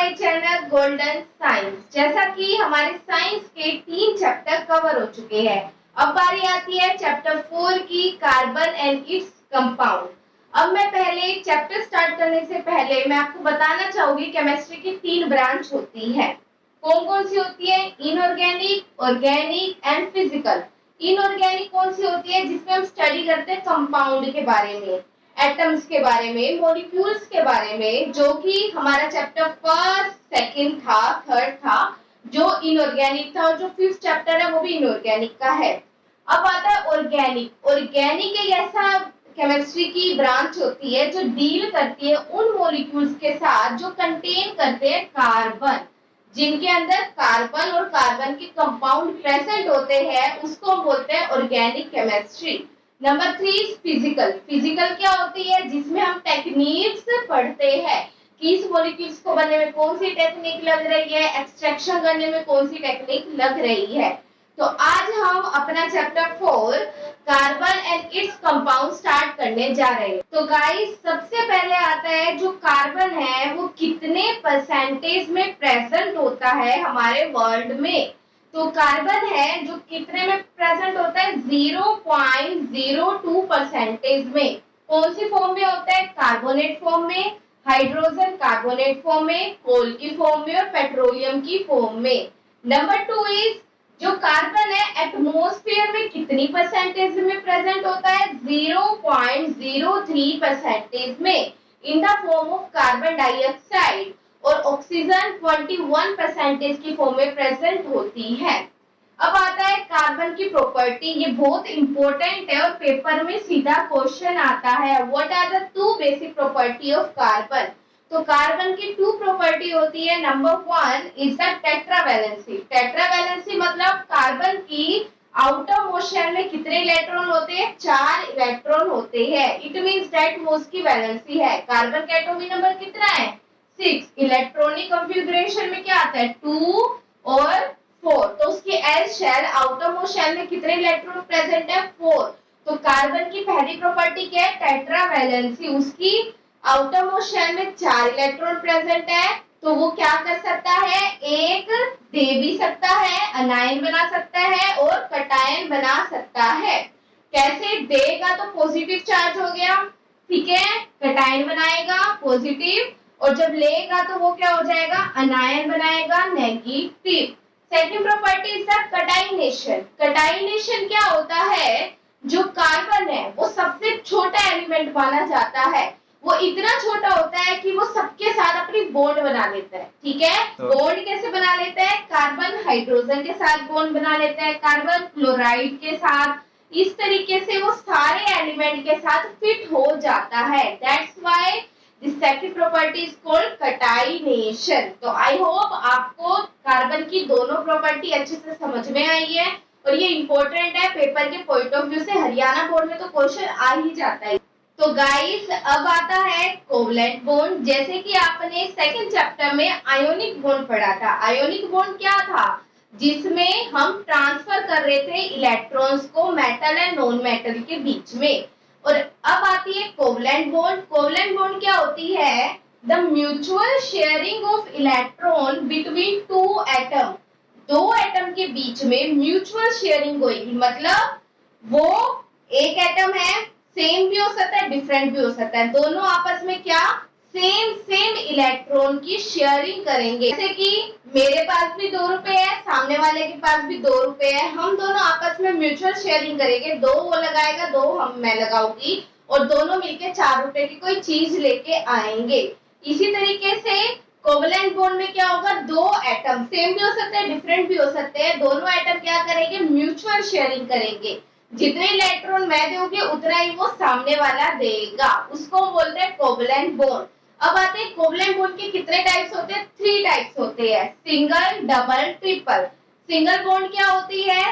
My channel golden science. जैसा कि हमारे साइंस के 3 चैप्टर कवर हो चुके हैं, अब बारी आती है चैप्टर 4 की, कार्बन एंड इट्स कंपाउंड। अब मैं पहले चैप्टर स्टार्ट करने से पहले मैं आपको बताना चाहूंगी केमिस्ट्री की 3 ब्रांच होती है। कौन कौन सी होती है? Inorganic, organic and physical. Inorganic कौन सी होती है? जिसमें हम स्टडी करते हैं कंपाउंड के बारे में, एटम्स के बारे में, मॉलिक्यूल्स के बारे में, जो कि हमारा चैप्टर फर्स्ट, सेकंड था, थर्ड था, जो इनऑर्गेनिक था, और जो 5th चैप्टर है वो भी इनऑर्गेनिक का है। अब आता है ऑर्गेनिक। ऑर्गेनिक एक ऐसा केमिस्ट्री की ब्रांच होती है जो डील करती है उन मॉलिक्यूल्स के साथ जो कंटेन करते हैं कार्बन, जिनके अंदर कार्बन और कार्बन के कंपाउंड प्रेजेंट होते हैं, उसको बोलते हैं organic chemistry. Number 3 physical. Physical क्या होती है? जिसमें हम टेक्निक्स पढ़ते हैं कि इस मॉलिक्यूल्स को बनने में कौन सी टेक्निक लग रही है, एक्सट्रैक्शन करने में कौन सी टेक्निक लग रही है। तो आज हम अपना chapter 4 carbon and its compound start करने जा रहे हैं। तो गाइस, सबसे पहले आता है जो कार्बन है वो कितने परसेंटेज में प्रेजेंट होता है हमारे वर्ल्ड में। तो कार्बन है जो कितने में प्रेजेंट होता है? 0.02% में। कौन सी फॉर्म में होता है? कार्बोनेट फॉर्म में, हाइड्रोजन कार्बोनेट फॉर्म में, कोल की फॉर्म में और पेट्रोलियम की फॉर्म में। नंबर 2 इज जो कार्बन है एटमॉस्फेयर में कितनी परसेंटेज में प्रेजेंट होता है? 0.03% में in the form of carbon dioxide, और ऑक्सीजन 21% की फॉर्म में प्रेजेंट होती है। अब आता है कार्बन की प्रॉपर्टी। ये बहुत इंपॉर्टेंट है और पेपर में सीधा क्वेश्चन आता है, what are the 2 basic property of carbon. तो कार्बन की 2 प्रॉपर्टी होती है। Number 1 is the tetravalency. Tetravalency मतलब कार्बन की आउटर मोस्ट शेल में कितने इलेक्ट्रॉन होते हैं? 4 इलेक्ट्रॉन होते हैं। इट मींस दैट मोस्ट की वैलेंसी है। कार्बन का एटॉमिक नंबर कितना है? 6। इलेक्ट्रॉनिक कॉन्फ़िगरेशन में क्या आता है? 2 और 4। तो उसकी S shell, outermost shell में कितने इलेक्ट्रॉन प्रेजेंट है? 4। तो कार्बन की पहली प्रॉपर्टी क्या है? टेट्रावैलेंसी। उसकी आउटर मोस्ट शेल में 4 इलेक्ट्रॉन प्रेजेंट है, तो वो क्या कर सकता है? एक दे भी सकता है, अनायन बना सकता है और कटायन बना सकता है। कैसे? देगा तो पॉजिटिव चार्ज हो गया, ठीक है, कटायन बनाएगा पॉजिटिव, और जब लेगा तो वो क्या हो जाएगा? अनायन बनाएगा negative. Second property is the catenation. Catenation क्या होता है? जो कार्बन है वो सबसे छोटा एलिमेंट माना जाता है। वो इतना छोटा होता है कि वो सबके साथ अपनी बॉन्ड बना लेता है, ठीक है। बॉन्ड कैसे बना लेता है? कार्बन हाइड्रोजन के साथ बॉन्ड बना लेता है, कार्बन क्लोराइड के साथ, इस तरीके से वो सारे एलिमेंट के साथ फिट हो जाता है। That's why this second property is called catenation. तो आई होप आपको कार्बन की दोनों प्रॉपर्टी अच्छे से समझ में आई है, और ये इंपॉर्टेंट है पेपर के पॉइंट ऑफ व्यू से। हरियाणा बोर्ड में तो क्वेश्चन आ ही जाता है। तो गाइस, अब आता है कोवलेंट बॉन्ड। जैसे कि आपने सेकंड चैप्टर में आयोनिक बॉन्ड पढ़ा था। आयोनिक बॉन्ड क्या था? जिसमें हम ट्रांसफर कर रहे थे इलेक्ट्रॉन्स को मेटल एंड नॉन मेटल के बीच में। और अब आती है कोवलेंट बॉन्ड। कोवलेंट बॉन्ड क्या होती है? The mutual sharing of electron between 2 atom. 2 atom के बीच में म्यूचुअल शेयरिंग होगी, मतलब वो एक एटम है, सेम भी हो सकता है, डिफरेंट भी हो सकता है, दोनों आपस में क्या? सेम इलेक्ट्रॉन की शेयरिंग करेंगे। जैसे कि मेरे पास भी 2 रुपए है, सामने वाले के पास भी 2 रुपए है, हम दोनों आपस में म्यूचुअल शेयरिंग करेंगे। 2 वो लगाएगा, 2 मैं लगाऊंगी, और दोनों मिलके 4 रुपए की कोई चीज लेके आएंगे। इसी तरीके से कोवलेंट बॉन्ड में क्या होगा? 2 एटम, सेम भी हो सकते हैं, डिफरेंट भी हो सकते हैं, दोनों एटम क्या करेंगे? म्यूचुअल शेयरिंग करेंगे। जितने इलेक्ट्रॉन मैं दूंगी उतना ही वो सामने वाला देगा, उसको बोलते हैं कोवलेंट बॉन्ड। अब आते हैं कोवलेंट बॉन्ड के कितने टाइप्स होते हैं? 3 टाइप्स होते हैं, single, double, triple. Single bond क्या होती है?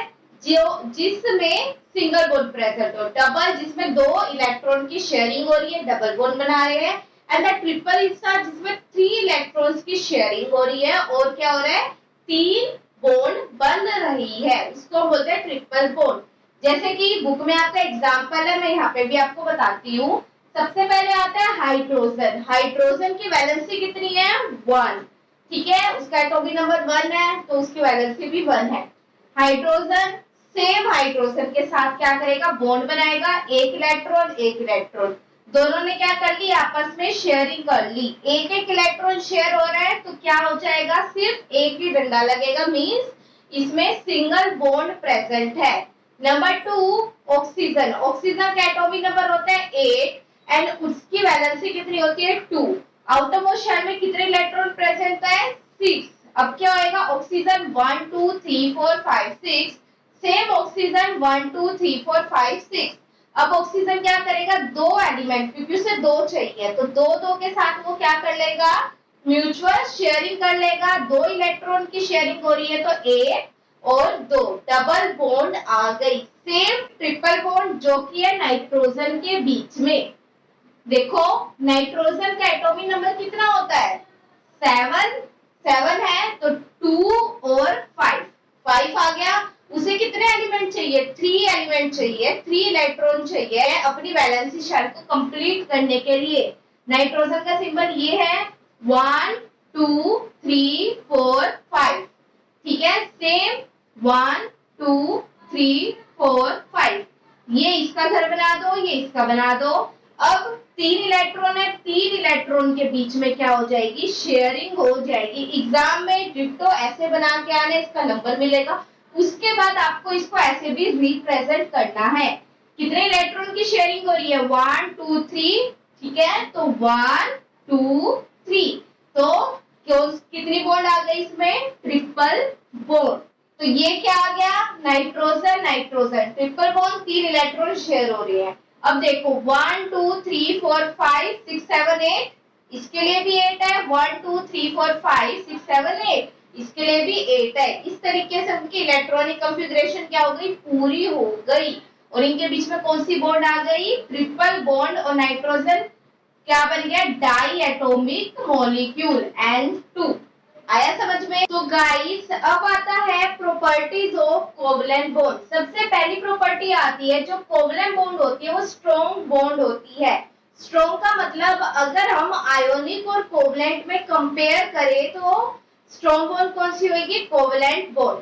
जो जिसमें सिंगल बॉन्ड प्रेजेंट हो। डबल जिसमें 2 इलेक्ट्रॉन की शेयरिंग हो रही है, डबल बॉन्ड बना रहे हैं। एंड द ट्रिपल हिस्सा जिसमें 3 इलेक्ट्रॉन्स की शेयरिंग हो रही है, और क्या हो रहा है? 3 बॉन्ड बन रही है, उसको बोलते हैं ट्रिपल बॉन्ड। जैसे कि बुक में आपका एग्जांपल है, मैं यहाँ पे भी आपको बताती हूँ। सबसे पहले आता है हाइड्रोजन। हाइड्रोजन की वैलेंसी कितनी है? 1। ठीक है, उसका एटॉमिक नंबर 1 है तो उसकी वैलेंसी भी 1 है। हाइड्रोजन सेम हाइड्रोजन के साथ क्या करेगा, बॉन्ड बनाएगा, एक इलेक्ट्रॉन, दोनों ने क्या कर ली, आपस में शेयरिंग कर ली, एक एक इलेक्ट्रॉन शेयर हो रहा है तो क्या हो जाएगा, सिर्फ एक ही डंडा लगेगा, मींस इसमें सिंगल बॉन्ड प्रेजेंट है। नंबर 2 ऑक्सीजन, ऑक्सीजन का एटॉमिक नंबर होता है 8 एंड उसकी वैलेंसी कितनी होती है 2। आउटरमोस्ट शेल में कितने इलेक्ट्रॉन प्रेजेंट है 6। अब क्या होएगा, ऑक्सीजन 1 2 3 4 5 6, सेम ऑक्सीजन 1 2 3 4 5 6। अब ऑक्सीजन क्या करेगा, दो एलिमेंट, क्योंकि उसे दो चाहिए तो दो दो के साथ वो क्या कर लेगा, म्यूचुअल शेयरिंग कर लेगा, दो इलेक्ट्रॉन की शेयरिंग हो रही है तो 1 और 2, डबल बॉन्ड आ गई। सेम ट्रिपल बॉन्ड जो कि है नाइट्रोजन के बीच में। देखो नाइट्रोजन का एटॉमिक नंबर कितना होता है 7 है तो 2 और 5 आ गया। उसे कितने एलिमेंट चाहिए, 3 एलिमेंट चाहिए, 3 इलेक्ट्रॉन चाहिए अपनी वैलेंसी शेल को कंप्लीट करने के लिए। नाइट्रोजन का सिंबल ये है 1 2 3 4 5, ठीक है, सेम 1 2 3 4 5। ये इसका घर बना दो, ये इसका बना दो। अब 3 इलेक्ट्रॉन है, 3 इलेक्ट्रॉन के बीच में क्या हो जाएगी, शेयरिंग हो जाएगी। एग्जाम में डिट्टो ऐसे बना के आने, इसका नंबर मिलेगा। उसके बाद आपको इसको ऐसे भी रिप्रेजेंट करना है। कितने इलेक्ट्रॉन की शेयरिंग हो रही है 1 2 3, ठीक है, तो 1 2 3, तो कितनी बॉन्ड आ गई इसमें, ट्रिपल बॉन्ड। तो ये क्या आ गया, nitrogen nitrogen triple bond, 3 electron share हो रही है। अब देखो 1 2 3 4 5 6 7 8, इसके लिए भी 8 है, 1 2 3 4 5 6 7 8, इसके लिए भी 8 है। इस तरीके से उनकी इलेक्ट्रॉनिक कॉन्फ़िगरेशन क्या हो गई, पूरी हो गई। और इनके बीच में कौन सी बॉन्ड आ गई, ट्रिपल बॉन्ड, और नाइट्रोजन क्या बन गया, डाई एटोमिक मॉलिक्यूल N2। आया समझ में। तो गाइस अब आता है प्रॉपर्टीज ऑफ कोवलेंट बॉन्ड। सबसे पहली प्रॉपर्टी आती है, जो कोवलेंट बॉन्ड होती है वो स्ट्रॉन्ग बॉन्ड होती है। स्ट्रॉन्ग का मतलब अगर हम आयोनिक और कोवलेंट में कंपेयर करें तो स्ट्रॉन्ग बॉन्ड कौन सी होगी, covalent bond.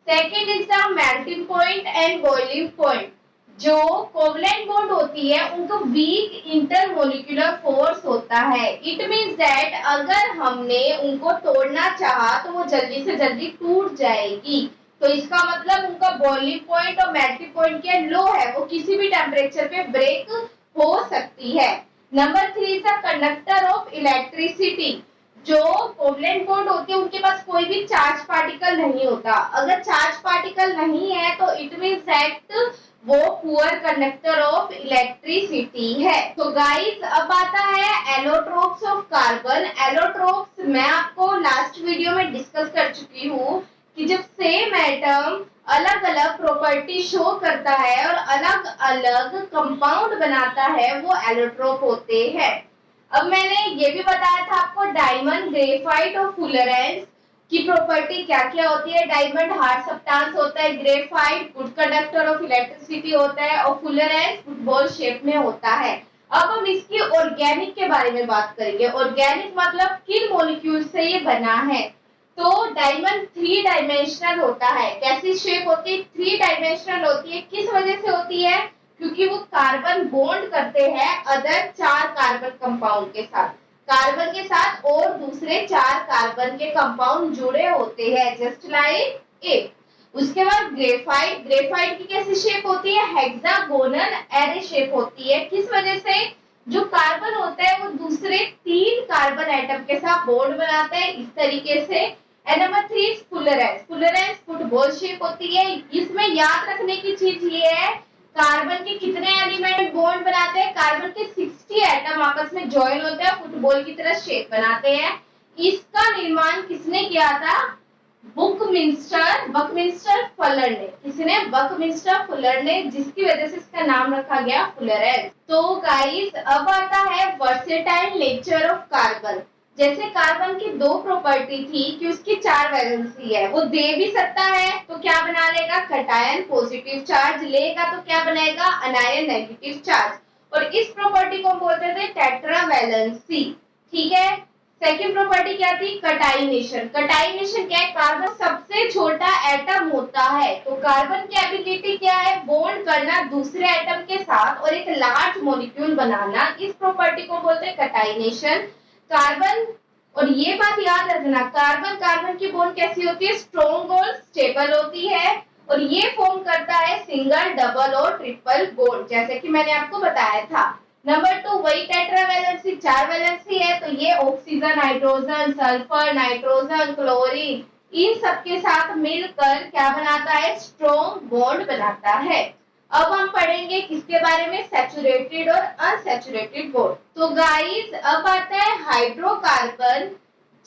Second is the melting point and boiling point. जो कोवलेंट बॉन्ड होती है उनको वीक इंटरमोलिकुलर फोर्स होता है। इट मींस दैट अगर हमने उनको तोड़ना चाहा तो वो जल्दी से जल्दी टूट जाएगी। तो इसका मतलब उनका बॉइलिंग पॉइंट और मेल्टिंग पॉइंट क्या लो है, वो किसी भी टेम्परेचर पे ब्रेक हो सकती है। Number 3 is the conductor of electricity. जो कोवलेंट बॉन्ड होती है उनके पास कोई भी चार्ज पार्टिकल नहीं होता। अगर चार्ज पार्टिकल नहीं है तो इट मींस दैट वो पुअर कंडक्टर ऑफ इलेक्ट्रिसिटी है। तो गाइस अब आता है एलोट्रोप्स ऑफ कार्बन। एलोट्रोप्स मैं आपको लास्ट वीडियो में डिस्कस कर चुकी हूँ कि जब सेम एटम अलग अलग प्रॉपर्टी शो करता है और अलग अलग कंपाउंड बनाता है वो एलोट्रोप होते हैं। अब मैंने ये भी बताया था आपको डायमंड, ग्रेफाइट और फुलरेंस की प्रॉपर्टी क्या क्या होती है। डायमंड हार्ड सब्सटेंस होता है, graphite good conductor of electricity होता है और फुलरेंस फुटबॉल शेप में होता है। अब हम इसकी ऑर्गेनिक के बारे में बात करेंगे। ऑर्गेनिक मतलब किन मॉलिक्यूल से ये बना है। तो डायमंड 3 डायमेंशनल होता है। कैसी शेप होती है, 3 डायमेंशनल होती है। किस वजह से होती है, क्योंकि वो कार्बन बॉन्ड करते हैं अदर 4 कार्बन कंपाउंड के साथ। कार्बन के साथ और दूसरे 4 कार्बन के कंपाउंड जुड़े होते हैं, जस्ट लाइक इट। उसके बाद ग्रेफाइट, ग्रेफाइट की कैसी शेप होती है, हेक्सागोनल एरे शेप होती है। किस वजह से, जो कार्बन होता है वो दूसरे 3 कार्बन एटम के साथ बॉन्ड बनाता है इस तरीके से। एंड नंबर 3 फुलरेंस, फुलरेंस फुटबॉल शेप होती है। इसमें याद रखने की चीज ये है, कार्बन के कितने एलिमेंट बॉन्ड बनाते हैं, कार्बन के 60 एटम आपस में ज्वाइन होते हैं, फुटबॉल की तरह शेप बनाते हैं। इसका निर्माण किसने किया था, बकमिंस्टर फुलर ने। किसने, बकमिंस्टर फुलर ने, जिसकी वजह से इसका नाम रखा गया फुलरेंस। तो गाइस अब आता है वर्सेटाइल नेचर ऑफ कार्बन। जैसे कार्बन की 2 प्रॉपर्टी थी कि उसकी 4 वैलेंसी है, वो दे भी सकता है तो क्या बना लेगा, कटायन पॉजिटिव चार्ज, लेगा तो क्या बनाएगा, अनायन नेगेटिव चार्ज। और इस प्रॉपर्टी को बोलते थे टेट्रावैलेंसी, ठीक है। सेकंड प्रॉपर्टी क्या थी, कटाइनेशन। कटाइनेशन क्या है, कार्बन सबसे छोटा एटम होता है, तो कार्बन की एबिलिटी क्या है, बॉन्ड करना दूसरे एटम के साथ और एक लार्ज मॉलिक्यूल बनाना, इस प्रॉपर्टी को बोलते हैं कटाइनेशन। कार्बन, और ये बात याद रखना, कार्बन कार्बन की बॉन्ड कैसी होती है, स्ट्रॉन्ग और स्टेबल होती है, और ये फॉर्म करता है सिंगल, डबल और ट्रिपल बॉन्ड, जैसे कि मैंने आपको बताया था। नंबर 2, वही टेट्रावैलेंसी, 4 वैलेंसी है, तो ये oxygen, hydrogen, sulphur, nitrogen, chlorine, इन सबके साथ मिलकर क्या बनाता है, स्ट्रॉन्ग बॉन्ड बनाता है। अब हम पढ़ेंगे किसके बारे में, सैचुरेटेड और अनसैचुरेटेड बॉन्ड। तो गाइस अब आता है हाइड्रोकार्बन।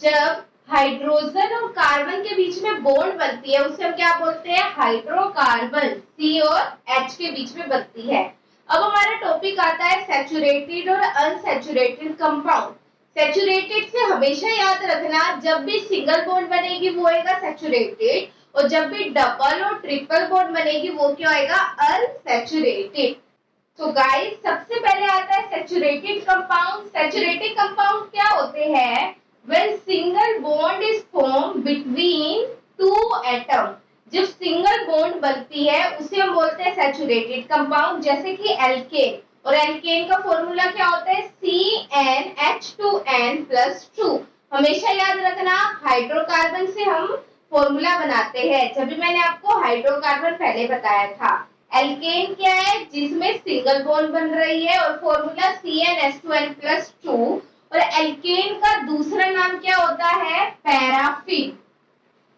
जब हाइड्रोजन और कार्बन के बीच में बॉन्ड बनती है उसे हम क्या बोलते हैं, हाइड्रोकार्बन, सी और एच के बीच में बनती है। अब हमारा टॉपिक आता है सैचुरेटेड और अनसैचुरेटेड कंपाउंड। सैचुरेटेड से हमेशा याद रखना, जब भी सिंगल बॉन्ड बनेगी वो होएगा सैचुरेटेड, और जब भी डबल और ट्रिपल बॉन्ड बनेगी वो क्या होएगा, अनसैचुरेटेड। तो गाइस सबसे पहले आता है सैचुरेटेड कंपाउंड। सैचुरेटेड कंपाउंड क्या होते हैं, when single bond is form between two atom. जब सिंगल बॉन्ड बनती है उसे हम बोलते हैं सैचुरेटेड कंपाउंड, जैसे कि एल्केन, और एल्केन का फॉर्मूला क्या होता है, CnH2n+2। हमेशा याद रखना, हाइड्रोकार्बन से हम फॉर्मूला बनाते हैं, जब भी मैंने आपको हाइड्रोकार्बन पहले बताया था। एल्केन क्या है, जिसमें सिंगल बॉन्ड बन रही है, और फॉर्मूला CnH2n+2, और एल्केन का दूसरा नाम क्या होता है, पैराफिन।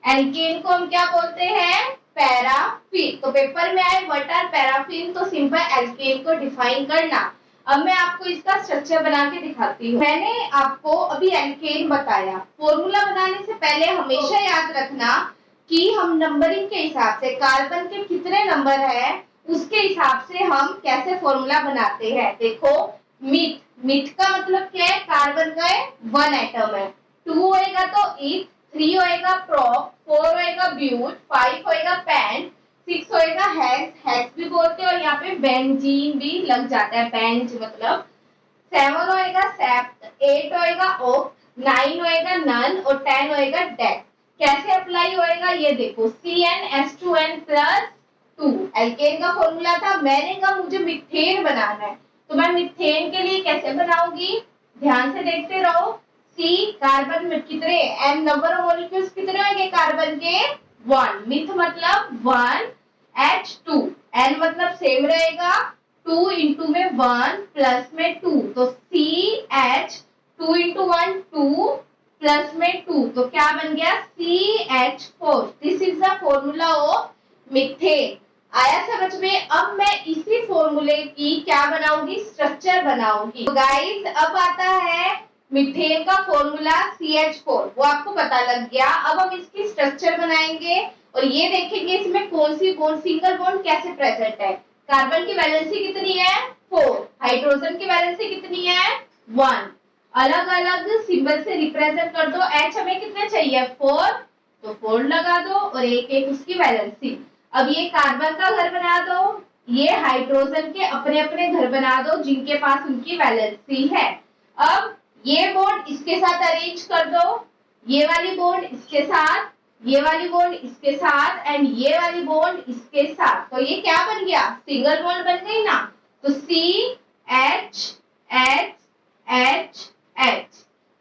एल्केन को हम क्या बोलते हैं, पैराफिन। तो पेपर में आए व्हाट आर पैराफिन, तो सिंपल एल्केन को डिफाइन करना। अब मैं आपको इसका स्ट्रक्चर बना के दिखाती हूँ। मैंने आपको अभी एल्केन बताया, फॉर्मूला बनाने से पहले हमेशा याद रखना कि हम नंबरिंग के हिसाब से, कार्बन के कितने नंबर है उसके हिसाब से हम कैसे फॉर्मूला बनाते हैं। देखो, मिथ, मिथ का मतलब क्या है, कार्बन का 1 एटम है, 2 होएगा तो इथ, 3 होएगा प्रोप, 4 होएगा ब्यूट, 5 होएगा पेंट, 6 होएगा हेक्स, हेक्स भी बोलते हैं, और यहाँ पे बेंजीन भी लग जाता है, बेंज मतलब। 7 होएगा सेप्ट, 8 होएगा ओक, 9 होएगा नन, और 10 होएगा डेक। कैसे अप्लाई होएगा ये देखो, CnH2n+2 एल्केन का फॉर्मूला था, मैंने कहा मुझे मीथेन बनाना है, तो मैं मीथेन के लिए कैसे बनाऊंगी, ध्यान से देखते रहो। सी, कार्बन में कितने, एन नंबर ऑफ मॉलिक्यूल्स कितने होंगे कार्बन के, 1, मिथ मतलब 1, H2, एन मतलब सेम रहेगा, 2 इंटू में 1 प्लस में 2, तो CH 2 इंटू 1 2 प्लस में 2, तो क्या बन गया, CH4। This is the formula of methane. आया समझ में। अब मैं इसी फॉर्मूले की क्या बनाऊंगी, स्ट्रक्चर बनाऊंगी। तो गाइस अब आता है मीथेन का फॉर्मूला CH4, वो आपको पता लग गया। अब हम इसकी स्ट्रक्चर बनाएंगे और ये देखेंगे इसमें कौन सी बॉन्ड, सिंगल बॉन्ड कैसे प्रेजेंट है। कार्बन की वैलेंसी कितनी है, 4, हाइड्रोजन की वैलेंसी कितनी है, 1। अलग अलग सिंबल से रिप्रेजेंट कर दो। H हमें कितने चाहिए, 4, तो 4 लगा दो, और एक एक उसकी वैलेंसी। अब ये कार्बन का घर बना दो, ये हाइड्रोजन के अपने अपने घर बना दो जिनके पास उनकी वैलेंसी है। अब ये बॉन्ड इसके साथ अरेंज कर दो, ये वाली बॉन्ड इसके साथ, ये वाली बॉन्ड इसके साथ, एंड ये वाली बॉन्ड इसके साथ, तो ये क्या बन गया, सिंगल बॉन्ड बन गई ना। तो CH H H H,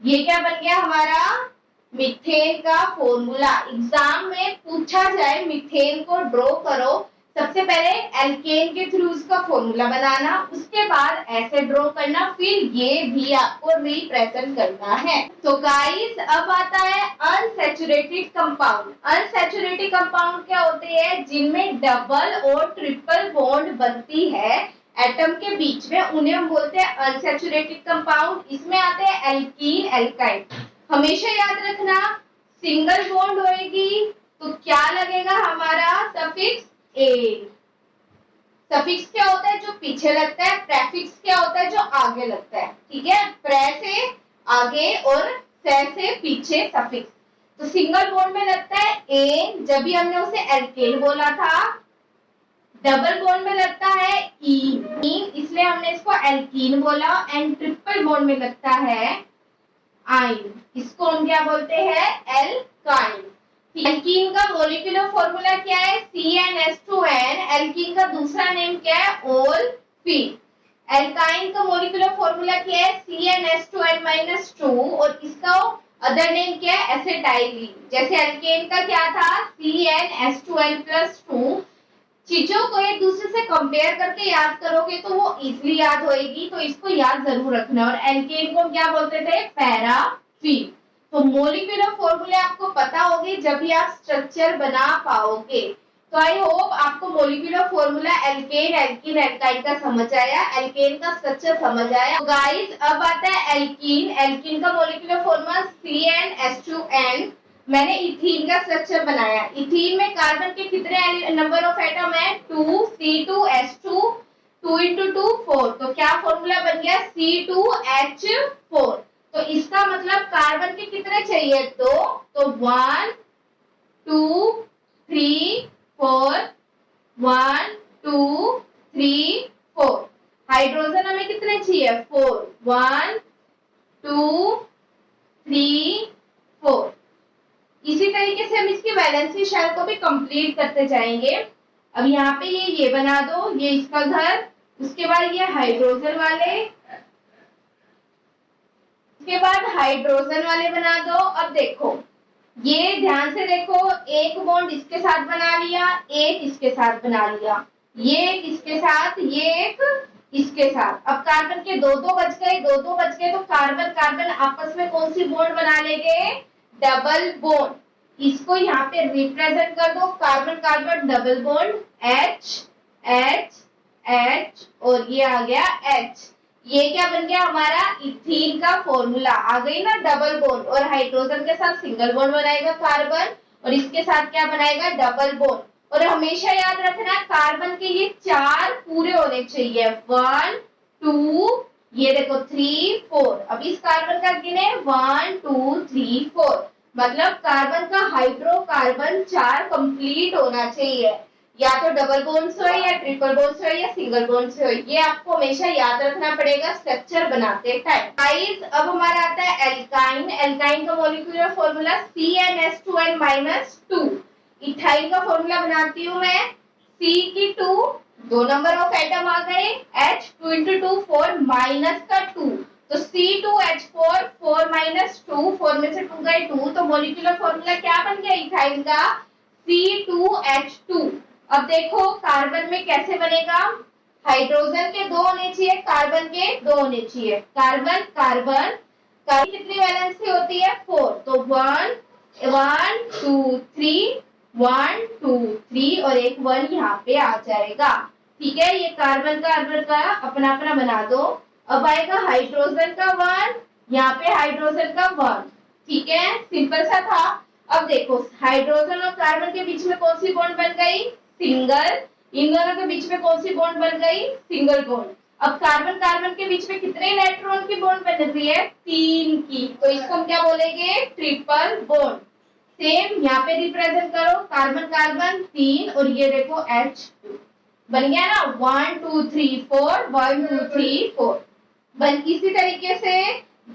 ये क्या बन गया हमारा, मीथेन का फॉर्मूला। एग्जाम में पूछा जाए मीथेन को ड्रॉ करो, सबसे पहले एल्केन के थ्रू उसका फॉर्मूला बनाना, उसके बाद ऐसे ड्रॉ करना, फिर ये भी आपको रिप्रेजेंट करना है। तो गाइस अब आता है अनसैचुरेटेड कंपाउंड। अनसैचुरेटेड कंपाउंड क्या होते हैं, जिनमें डबल और ट्रिपल बॉन्ड बनती है एटम के बीच में, उन्हें हम बोलते हैं अनसैचुरेटेड कंपाउंड। इसमें आते हैं एल्कीन, एल्काइन। हमेशा याद रखना, सिंगल बॉन्ड होएगी तो क्या लगेगा हमारा, सफिक्स ए। सफिक्स क्या होता है, जो पीछे लगता है। प्रेफिक्स क्या होता है, जो आगे लगता है। ठीक है, प्रे से आगे और से पीछे सफिक्स। तो सिंगल बॉन्ड में लगता है ए, जब भी हमने उसे एल्केन बोला था। डबल बॉन्ड में लगता है ई, इसलिए हमने इसको एल्कीन बोला। एंड ट्रिपल बॉन्ड में लगता है आइन, इसको हम क्या बोलते हैं, एल्काइन। एल्कीन का मॉलिक्यूलर फॉर्मूला क्या है, CnH2n। एल्कीन का दूसरा नेम क्या है, ओलफीन। एल्काइन का मॉलिक्यूलर फॉर्मूला क्या है, CnH2n-2 और इसका अदर नेम क्या है, एसिटाइलिन। जैसे एल्केन का क्या था, CnH2n+2। चीजों को एक दूसरे से कंपेयर करके याद करोगे तो वो इजीली याद होएगी, तो इसको याद जरूर रखना। और एल्केन को क्या बोलते थे, पैराफीन। तो मॉलिक्यूलर फॉर्मूले आपको पता होंगे जब भी आप स्ट्रक्चर बना पाओगे। तो आई होप आपको molecular formula alkane, alkene, alkyne का समझ आया, एल्केन का स्ट्रक्चर समझ आया। तो गाइस अब आता है एल्कीन। एल्कीन का मॉलिक्यूलर फॉर्मूला CnH2n। मैंने इथीन का स्ट्रक्चर बनाया। इथीन में कार्बन के कितने नंबर ऑफ एटम है, 2, C2H2, 2 into 2 4। तो क्या फॉर्मूला बन गया, C2H4। तो इसका मतलब कार्बन के कितने चाहिए, दो। तो 1 2 3 4, 1 2 3 4। हाइड्रोजन हमें कितने चाहिए, 4, 1 2 3 4। इसी तरीके से हम इसकी वैलेंसी शेल को भी कंप्लीट करते जाएंगे। अब यहाँ पे ये बना दो, ये इसका घर, उसके बाद ये हाइड्रोजन वाले, उसके बाद हाइड्रोजन वाले बना दो। अब देखो, ये ध्यान से देखो, एक बॉन्ड इसके साथ बना लिया, एक इसके साथ बना लिया, ये एक इसके साथ, ये एक इसके साथ। अब कार्बन के दो दो बच गए, दो दो बच गए, तो कार्बन कार्बन आपस में कौन सी बॉन्ड बना लेंगे, डबल बॉन्ड। इसको यहाँ पे रिप्रेजेंट कर दो, carbon carbon double bond, H H H और ये आ गया H। ये क्या बन गया हमारा, इथीन का फॉर्मूला आ गई ना, डबल बॉन्ड। और हाइड्रोजन के साथ सिंगल बॉन्ड बनाएगा कार्बन, और इसके साथ क्या बनाएगा, डबल बॉन्ड। और हमेशा याद रखना, कार्बन के ये 4 पूरे होने चाहिए, 1 2, ये देखो 3 4। अब इस कार्बन का गिने 1 2 3 4, मतलब कार्बन का हाइड्रोकार्बन 4 कंप्लीट होना चाहिए। या तो डबल बॉन्ड से हो, या ट्रिपल बॉन्ड से हो, या सिंगल बॉन्ड से हो। ये आपको हमेशा याद रखना पड़ेगा स्ट्रक्चर बनाते टाइम। गाइस अब हमारा आता है एल्काइन। एल्काइन का मॉलिक्यूलर फॉर्मूला CnH2n-2। इथाइन का फॉर्मूला बनाती हूँ मैं, C की 2, 2 नंबर ऑफ एटम आ गए, H 2 into 2 4 माइनस का 2, तो C2H4 4 माइनस 2, 4 में से 2 गए 2, तो मॉलिक्यूलर फॉर्मूला क्या बन गया इथाइन का, C2H2। अब देखो कार्बन में कैसे बनेगा, हाइड्रोजन के 2 होने चाहिए, कार्बन के 2 होने चाहिए, कार्बन कार्बन। कार्बन कितनी वैलेंसी होती है, 4। तो 1 1 2 3, 1 2 3 और एक 1 यहाँ पे आ जाएगा। ठीक है, ये कार्बन कार्बन का अपना अपना बना दो। अब आएगा हाइड्रोजन का 1, यहाँ पे हाइड्रोजन का 1। ठीक है, सिंपल सा था। अब देखो हाइड्रोजन और कार्बन के बीच में कौन सी बॉन्ड बन गई, सिंगल। इन दोनों के बीच में कौन सी बॉन्ड बन गई, सिंगल बॉन्ड। अब कार्बन कार्बन के बीच में कितने इलेक्ट्रॉन की बॉन्ड बन रही है, 3 की, तो इसको हम क्या बोलेंगे, ट्रिपल बॉन्ड। सेम यहाँ पे रिप्रेजेंट करो, कार्बन कार्बन 3 और ये देखो H2 बन गया ना, 1 2 3 4, 1 2 3 4 बन। इसी तरीके से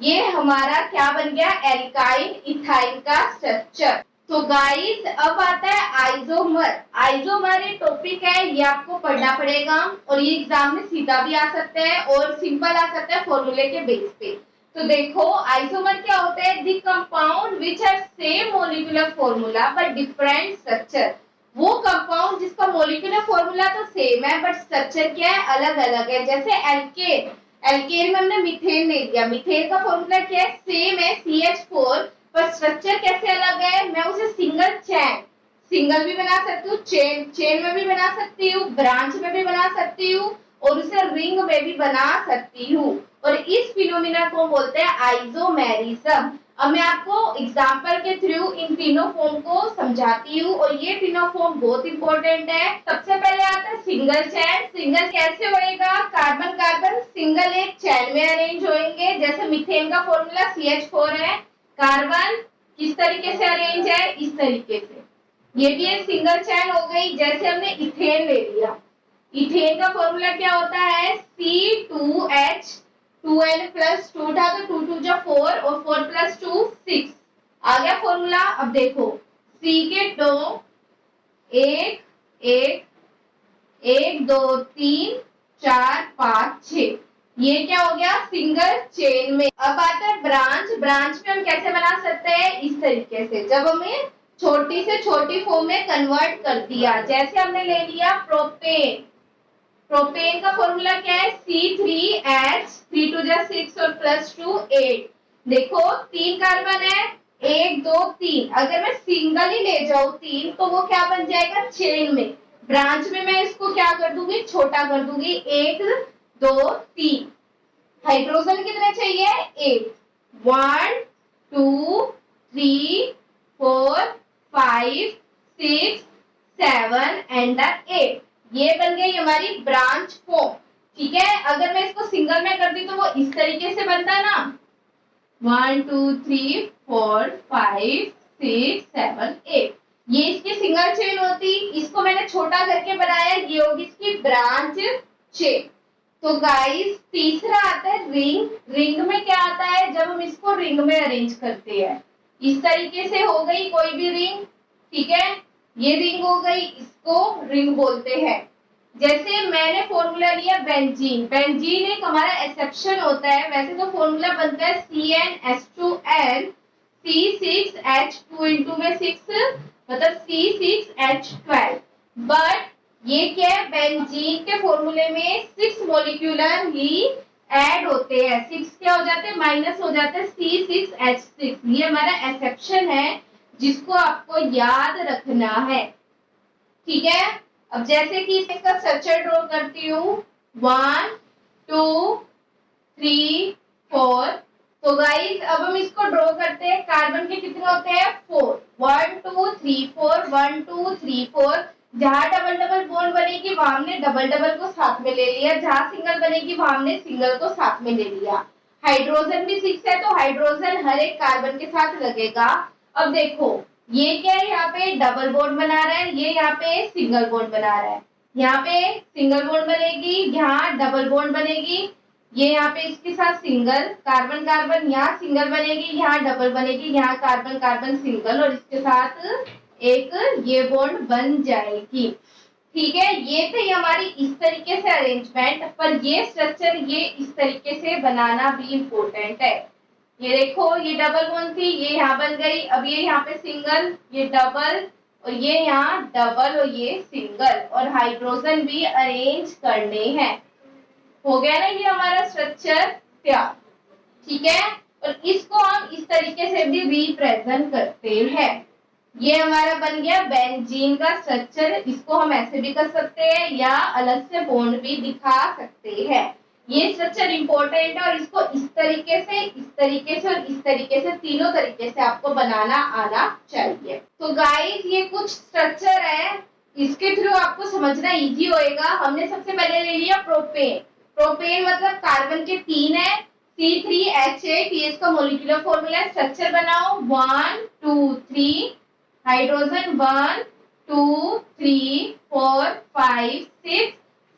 ये हमारा क्या बन गया, एल्काइन इथाइन का स्ट्रक्चर। तो गाइस अब आता है आइसोमर। आइसोमर एक टॉपिक है, ये आपको पढ़ना पड़ेगा और ये एग्जाम में सीधा भी आ सकता है और सिंपल आ सकता है फॉर्मूले के बेस पे। तो देखो आइसोमर क्या होता है, the compound which have same molecular formula but different structure. वो कंपाउंड जिसका मॉलिक्यूलर फॉर्मूला तो सेम है बट स्ट्रक्चर क्या है, अलग अलग है। जैसे एल्केन, एल्केन में हमने मीथेन ले लिया, मीथेन का फॉर्मूला क्या है, सेम है CH4, पर स्ट्रक्चर कैसे अलग है। मैं उसे सिंगल चैन, सिंगल भी बना सकती हूँ, चेन चेन में भी बना सकती हूँ, ब्रांच में भी बना सकती हूँ और उसे रिंग में भी बना सकती हूँ। और इस फिनोमिना को बोलते हैं आइसोमेरिज्म। अब मैं आपको एग्जांपल के थ्रू इन तीनों फॉर्म को समझाती हूँ और ये तीनों फॉर्म बहुत इंपॉर्टेंट है। सबसे पहले आता है सिंगल चैन। सिंगल कैसे होएगा, कार्बन कार्बन सिंगल एक चैन में अरेंज होंगे। जैसे मीथेन का फॉर्मूला CH4 है, कार्बन किस तरीके से अरेंज है, इस तरीके से। ये भी एक सिंगल चैन हो गई। जैसे हमने इथेन ले लिया, इथेन का फॉर्मूला क्या होता है, C2H2 2n+2 था तो 2 2 जा 4 और 4+2 6 आ गया फॉर्मूला। अब देखो C के दो 1 1 1 2 3 4 5 6 ये क्या हो गया सिंगल चेन में। अब आता है ब्रांच। ब्रांच में हम कैसे बना सकते हैं, इस तरीके से, जब हमें छोटी से छोटी फॉर्म में कन्वर्ट कर दिया। जैसे हमने ले लिया प्रोपेन। प्रोपेन का फॉर्मूला क्या है, C3H 3 2 जा 6 और +2 8। देखो 3 कार्बन है, 1 2 3। अगर मैं सिंगल ही ले जाऊं 3 तो वो क्या बन जाएगा चेन में। ब्रांच में मैं इसको क्या कर दूंगी, छोटा कर दूंगी, 1 2 3। हाइड्रोजन कितने चाहिए, 8। 1 2 3 4 5 6 7 एंड 8। ये बन गई हमारी ब्रांच फॉर्म। ठीक है, अगर मैं इसको सिंगल में कर दी तो वो इस तरीके से बनता ना, 1 2 3 4 5 6 7 8। ये इसकी सिंगल चेन होती, इसको मैंने छोटा करके बनाया, ये होगी इसकी ब्रांच चेन। तो गाइस तीसरा आता है रिंग। रिंग में क्या आता है, जब हम इसको रिंग में अरेंज करते हैं, इस तरीके से हो गई कोई भी रिंग। ठीक है, ये रिंग हो गई, इसको रिंग बोलते हैं। जैसे मैंने फॉर्मूला लिया बेंजीन। बेंजीन एक हमारा एक्सेप्शन होता है, वैसे तो फॉर्मूला बनता है CnH2n C6H2 इंटू में 6 मतलब C6H12। बट ये क्या है, बेंजीन के फॉर्मूले में 6 मॉलिक्यूलर ही ऐड होते हैं। 6 क्या हो जाते हैं, माइनस हो जाते हैं C6H6। ये हमारा एक्सेप्शन है जिसको आपको याद रखना है। ठीक है, अब जैसे कि इसका स्ट्रक्चर ड्रॉ करती हूँ, 1 2 3 4। तो गाइस अब हम इसको ड्रॉ करते हैं। कार्बन के कितने होते हैं, 4। 1 2 3 4 1 2 3 4। जहां डबल डबल बॉन्ड बनेगी वहां हमने डबल डबल को साथ में ले लिया, जहां सिंगल बनेगी वहां हमने सिंगल को साथ में ले लिया। हाइड्रोजन भी 6 है तो हाइड्रोजन हर एक कार्बन के साथ लगेगा। अब देखो ये क्या है, यहाँ पे डबल बॉन्ड बना रहा है, ये यहाँ पे सिंगल बॉन्ड बना रहा है। यहाँ पे सिंगल बॉन्ड बनेगी, यहाँ डबल बॉन्ड बनेगी, ये यहाँ पे इसके साथ सिंगल कार्बन कार्बन, यहाँ सिंगल बनेगी, यहाँ डबल बनेगी, यहाँ कार्बन कार्बन सिंगल, और इसके साथ एक ये बॉन्ड बन जाएगी। ठीक है, ये थी हमारी इस तरीके से अरेंजमेंट। पर ये स्ट्रक्चर ये इस तरीके से बनाना भी इम्पोर्टेंट है। ये देखो ये डबल बॉन्ड थी, ये यहाँ बन गई। अब ये यहाँ पे सिंगल, ये डबल, और ये यहाँ डबल और ये सिंगल, और हाइड्रोजन भी अरेंज करने हैं। हो गया ना ये हमारा स्ट्रक्चर तैयार। ठीक है, और इसको हम इस तरीके से भी रिप्रेजेंट करते हैं। ये हमारा बन गया बेंजीन का स्ट्रक्चर। इसको हम ऐसे भी कर सकते हैं या अलग से बॉन्ड भी दिखा सकते हैं। ये स्ट्रक्चर इंपॉर्टेंट है और इसको इस तरीके से, इस तरीके से और इस तरीके से, तीनों तरीके से आपको बनाना आना चाहिए। तो गाइस ये कुछ स्ट्रक्चर है, इसके थ्रू आपको समझना इजी होएगा। हमने सबसे पहले ले लिया प्रोपेन। प्रोपेन मतलब कार्बन के 3 है, C3H8, ये इसका मॉलिक्यूलर फॉर्मूला है। स्ट्रक्चर बनाओ, 1 2 3, हाइड्रोजन 1 2 3 4 5 6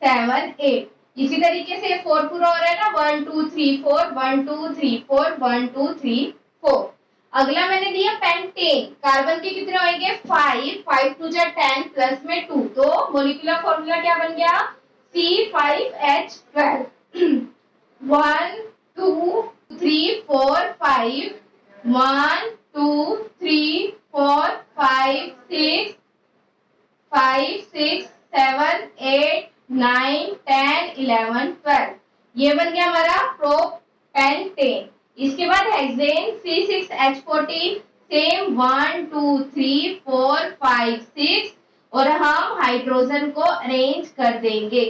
7 8। इसी तरीके से 4 पूरा हो रहा है ना, 1 2 3 4 1 2 3 4 1 2 3 4। अगला मैंने लिया पेंटेन। कार्बन के कितने होंगे, 5 5 2 जा 10 प्लस में 2, तो मॉलिक्यूलर फॉर्मूला क्या बन गया, C5H12। 1 2 3 4 5 1 2 3 4 5 6 5 6 7 8 9 10 11 12। ये बन गया हमारा प्रोपेंटेन। इसके बाद हेक्सेन C6H14, सेम 1 2 3 4 5 6, और हम हाइड्रोजन को अरेंज कर देंगे।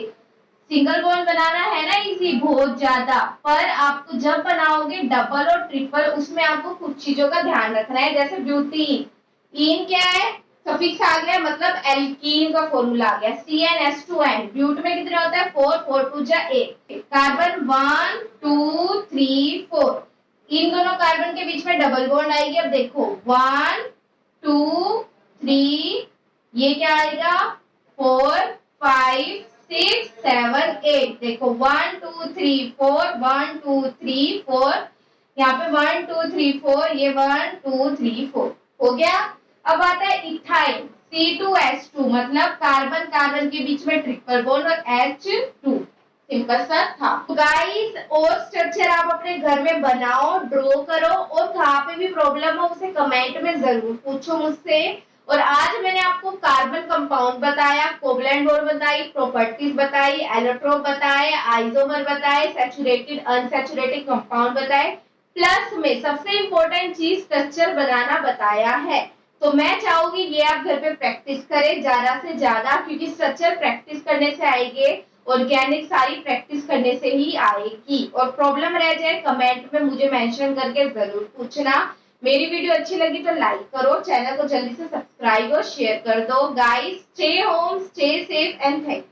सिंगल बॉन्ड बनाना है ना इजी बहुत ज्यादा, पर आपको जब बनाओगे डबल और ट्रिपल उसमें आपको कुछ चीजों का ध्यान रखना है। जैसे ब्यूटीन, इन क्या है, सफिक्स आ गया मतलब एल्कीन का फॉर्मूला आ गया, CnH2n। ब्यूट में कितने होता है, 4 4 2 जा 8। कार्बन 1 2 3 4, इन दोनों कार्बन के बीच में डबल बॉन्ड आएगी। अब देखो 1 2 3, ये क्या आएगा 4 5 6 7 8 देखो 1 2 3 4 1 2 3 4 यहाँ पे 1 2 3 4 ये 1 2 3 4 हो गया। अब आता है इथाइल C2H2 मतलब कार्बन कार्बन के बीच में ट्रिपल बॉन्ड और H2 सिंपल सा था। तो गाइस और स्ट्रक्चर आप अपने घर में बनाओ ड्रॉ करो और कहाँ पे भी प्रॉब्लम हो उसे कमेंट में जरूर पूछो मुझसे। और आज मैंने आपको कार्बन कंपाउंड बताया, कोवलेंट बॉन्ड बताई, प्रॉपर्टीज बताई, एलोट्रोप बताए, आइसोमर बताए, सैचुरेटेड अनसैचुरेटेड कंपाउंड बताए, प्लस में सबसे इंपॉर्टेंट चीज स्ट्रक्चर बनाना बताया है। तो मैं चाहूंगी ये आप घर पे प्रैक्टिस करें ज्यादा से ज्यादा, क्योंकि स्ट्रक्चर प्रैक्टिस करने से आएंगे, ऑर्गेनिक सारी प्रैक्टिस करने से ही आएगी। और प्रॉब्लम रह जाए कमेंट में मुझे मेंशन करके जरूर पूछना। मेरी वीडियो अच्छी लगी तो लाइक करो, चैनल को जल्दी से सब्सक्राइब और शेयर कर दो। Guys stay home, stay safe and thank